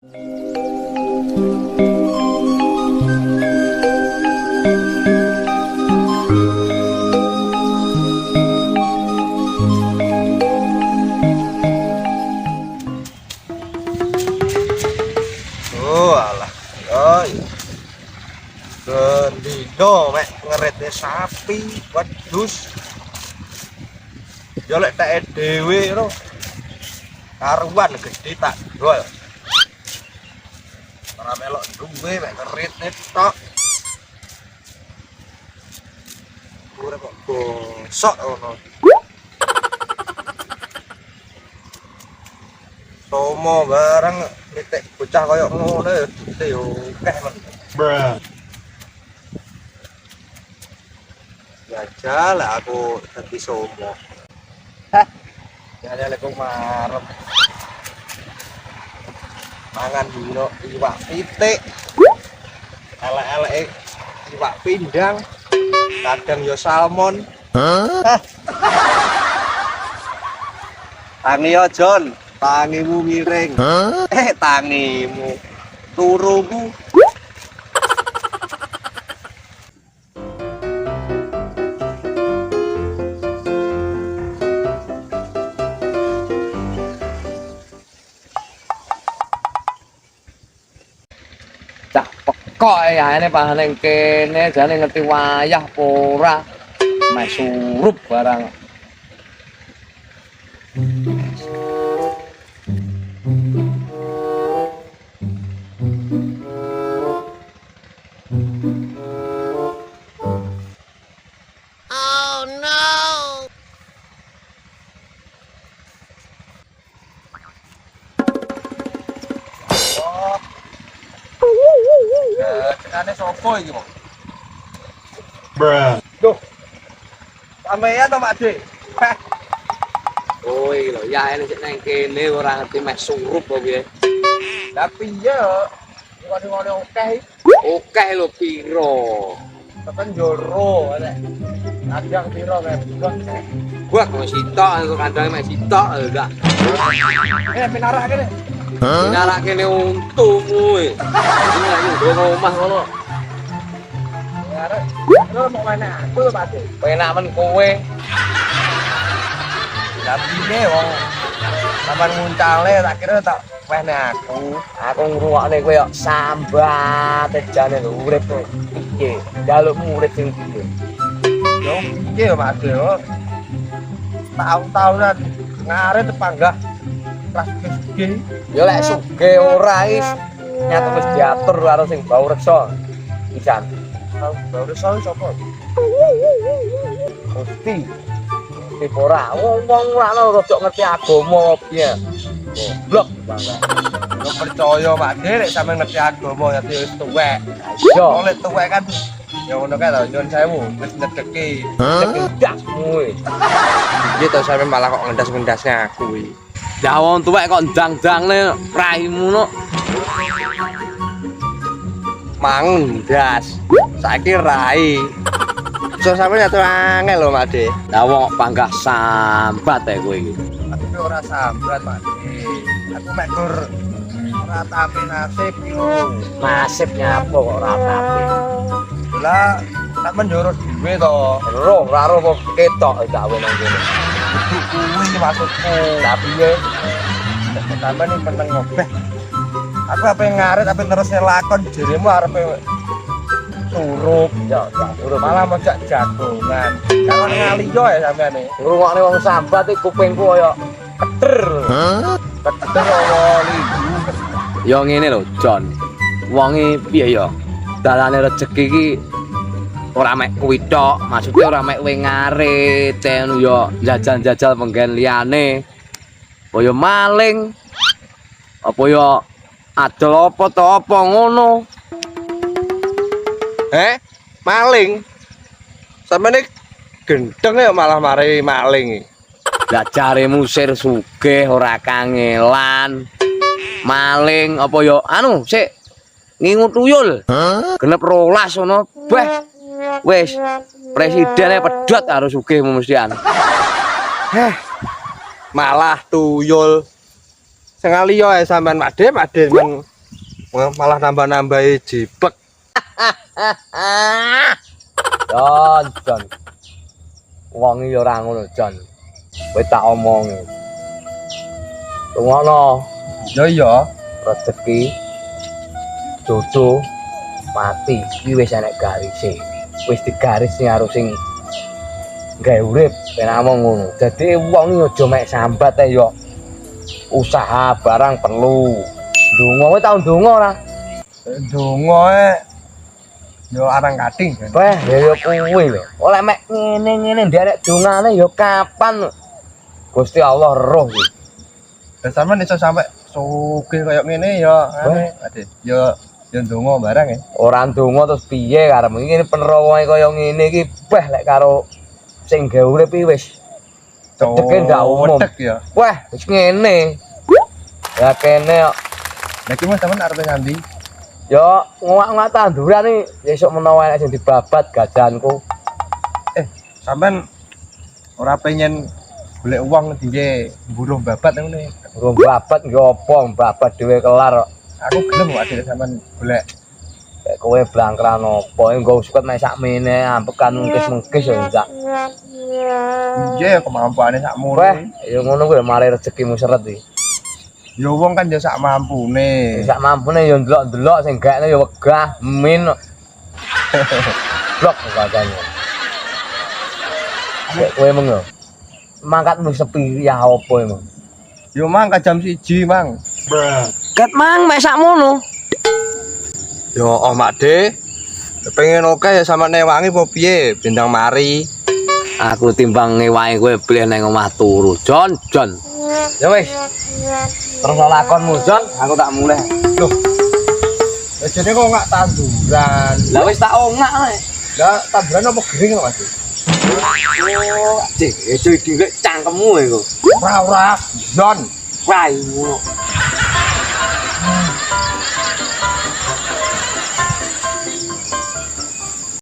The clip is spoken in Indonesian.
Oh alah, oh iya. Gendino mek ngeretnya sapi, wedhus. Yo lek tak dhewe ro. Karuan gede tak dol. Ora melok duwe mek ngeretne tok. Ora kok bosok ngono. Somo bareng titik bocah koyo ngono ya dite yo akeh men. Bruh. Ya lah aku dadi somo. Hah. Ya ada lekong marem. Mangan dino iwak pitik. Elek-eleke iwak pindang. Kadang yo salmon. Hah. Tangi yo Jon. Tangimu miring. Tangimu turumu. Cak pekok ya ini pahan yang kene jane ngerti wayah pora meh surup barang. Oh no! Ane sopo iki, Pak? Bruh. Duh. Sampeyan to, Pak Dik? Oh iki lho ya ini sik nang kene ora ngerti meh surup kok piye. Lah piye yo? Ngene akeh. Akeh lho piro. Tekan joro arek. Kadang piro kae buah. Gua kok sitok kok kandang meh sitok lho dak. Pinarak kene. Pinarak kene untumu e. Ini lagi ndonga omah ngono. Arek, lho mau mana aku lho, Pak Dik. Penak men kowe. Lapine wong sampean nguncale tak kira tak wehne aku. Aku ngrungokne kowe yo sambat jane lho urip kowe. Piye? Jalukmu urip sing piye? Yo piye yo Pak Dik yo. Tahun-tahunan ngaret tepanggah kelas sugih. Yo lek sugih ora is nyatu wis diatur karo sing bau reksa. Pisan. Baru soal sapa? Gusti. Gusti ora wong ora rada ngerti agama piye. Goblok bangga. Yo percaya Pak Dik nek sampean ngerti agama ya wis tuwek. Yo Wong lek tuwek kan ya ngono kae to nyuwun sewu wis ngedeki. ndasmu e. Iki to sampean malah kok ngendas-ngendasnya aku iki. Ya wong tuwek kok ndang-dangne raimu no. Mangdas. Saiki rai. So sampean nyatu angel lho Mak Dik. Lah wong panggah sambat ae kowe iki. Aku ki ora sambat Mak Dik. Aku mek gur ora tapi nasib yo. Nasibnya apa kok ora tapi. Lah sampean njurus dhewe to. Roh ora roh kok ketok gawe nang kene. Kuwi iki maksudku. Lah piye? Sampean iki peneng ngobeh. Aku ape ngaret ape terus lakon jerimu arepe surup Ya, urip malah mojak jagongan. Jangan ngaliyo ya sampean iki. ngrungokne wong sambat iki kupingku kaya keder. Keter oli. Ya ngene lho, Jon. Wonge piye ya? Dalane rejeki iki ora mek kuwi tok, maksudnya ora mek kowe ngarit, ngono ya jajal-jajal menggen liyane. Kaya maling. Apa ya adol apa to apa ngono. Maling. Sampeyan iki gendeng ya malah mari maling iki. Lah jaremu sir sugih ora kangelan. Maling apa ya anu sik ngingu tuyul. Genep 12 ngono. Beh. Wis presidene pedhot harus sugih mestian. Malah tuyul. Sing liya ae sampean Pak Dik men malah nambah-nambahi jipek. Jon. Wong iki ora ngono, Jon. Kowe tak omongi. Ngono, Ya iya. rezeki jodoh mati iki wis enek garise. Wis digaris sing harus sing gawe urip ben among ngono. Dadi wong iki aja mek sambat ya. Usaha barang perlu. Ndonga kowe tau ndonga ora? Donga yo arang kating. Weh, ya kuwi lho. Oleh mek ngene-ngene nderek dongane ya kapan? Gusti Allah roh iki. Lah sampean iso sampe sugih koyo ngene ya aneh. Ade, yo ndonga barang ya. Ora ndonga terus piye karepmu iki penerawange kaya ngene iki beh lek karo sing gawe urip iki wis cedeke ndak umum. Cedek ya. Weh, wis ngene. Ya kene kok. Lah iki mas sampean arep ngambi? Ya ngowak-ngowak tanduran iki esuk menawa enek sing dibabat gajanku. Sampean ora pengen golek uang dije buruh babat ngene. Urung babat nggih apa babat dhewe kelar kok. Aku gelem kok adek sampean golek. Kayak kowe blangkran apa engko suket mek sakmene ampekan mungkis-mungkis ya ndak. Iya ya kemampuane sakmono. Weh, ya ngono kuwi mari rezekimu seret iki. Ya wong kan ya sak mampune. Sak mampune ya ndelok-ndelok sing gaekne ya wegah, min. Blok katanya. Kayak kowe meng yo. Mangkatmu sepi ya apa emang? Yo mang ka jam 1 mang. Ket mang mek sakmono. Yo oh Makde. Pengen oke ya sama newangi apa piye bintang mari. Aku timbang ngewahi kowe beli nang omah turu, Jon. Ya wis. Terus lakonmu, Jon, aku tak mulai. Loh. Lah jane kok enggak tanduran. Lah wis tak ongak ae. Lah tanduran apa gering kok Mas? Oh, cek, itu dhewe cangkemmu iku. Ora, Jon. Wah, ngono.